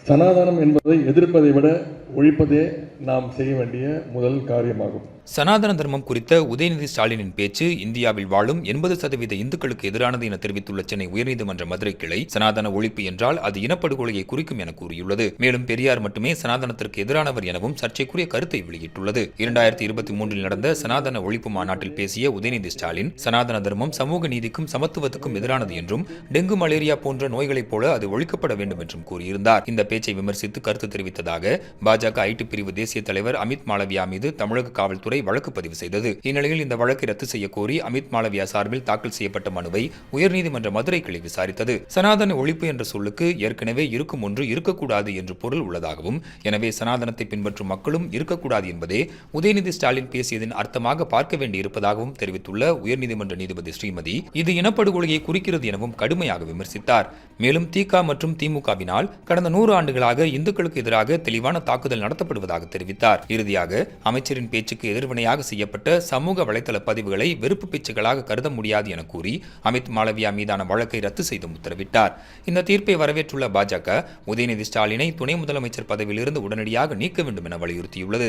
சனாதனம் என்பதை எதிர்ப்பதை விட ஒழிப்பதே நாம் செய்ய வேண்டிய முதல் காரியமாகும். சனாதன தர்மம் குறித்த உதயநிதி ஸ்டாலினின் பேச்சு இந்தியாவில் வாழும் 80% இந்துக்களுக்கு எதிரானது என தெரிவித்துள்ள சென்னை உயர்நீதிமன்ற மதுரை கிளை சனாதன ஒழிப்பு என்றால் அது இனப்படுகொலையை குறிக்கும் என கூறியுள்ளது. மேலும் பெரியார் மட்டுமே சனாதனத்திற்கு எதிரானவர் எனவும் சர்ச்சைக்குரிய கருத்தை வெளியிட்டுள்ளது. 2023 நடந்த சனாதன ஒழிப்பு மாநாட்டில் பேசிய உதயநிதி ஸ்டாலின் சனாதன தர்மம் சமூக நீதிக்கும் சமத்துவத்துக்கும் எதிரானது என்றும் டெங்கு மலேரியா போன்ற நோய்களைப் போல அது ஒழிக்கப்பட வேண்டும் என்றும் கூறியிருந்தார். இந்த பேச்சை விமர்சித்து கருத்து தெரிவித்ததாக பாஜக ஐடி பிரிவு தேசிய தலைவர் அமித் மாளவியா மீது தமிழக காவல்துறை வழக்கு பதிவு செய்தது. இந்நிலையில் இந்த வழக்கை ரத்து செய்ய கோரி அமித் மாளவியா சார்பில் தாக்கல் செய்யப்பட்ட மனுவை உயர்நீதிமன்ற மதுரை கிளை விசாரித்தது. சனாதன ஒழிப்பு என்ற சொல்லுக்கு ஏற்கனவே இருக்கும் ஒன்று இருக்கக்கூடாது என்று பொருள் உள்ளதாகவும், எனவே சனாதனத்தை பின்பற்றும் மக்களும் இருக்கக்கூடாது என்பதே உதயநிதி ஸ்டாலின் பேசியதின் அர்த்தமாக பார்க்க வேண்டியிருப்பதாகவும் தெரிவித்துள்ள உயர்நீதிமன்ற நீதிபதி ஸ்ரீமதி இது இனப்படுகொலையை குறிக்கிறது எனவும் கடுமையாக விமர்சித்தார். மேலும் திக மற்றும் திமுகவினால் கடந்த 100 ஆண்டுகளாக இந்துக்களுக்கு எதிராக தெளிவான தாக்குதல் நடத்தப்படுவதாக தெரிவித்தார். இறுதியாக அமைச்சரின் பேச்சுக்கு எதிர்வினையாக செய்யப்பட்ட சமூக வலைதள பதிவுகளை வெறுப்பு பேச்சுகளாக கருத முடியாது என கூறி அமித் மாளவியா மீதான வழக்கை ரத்து செய்து உத்தரவிட்டார். இந்த தீர்ப்பை வரவேற்றுள்ள பாஜக உதயநிதி ஸ்டாலினை துணை முதலமைச்சர் பதவியிலிருந்து உடனடியாக நீக்க வேண்டும் என வலியுறுத்தியுள்ளது.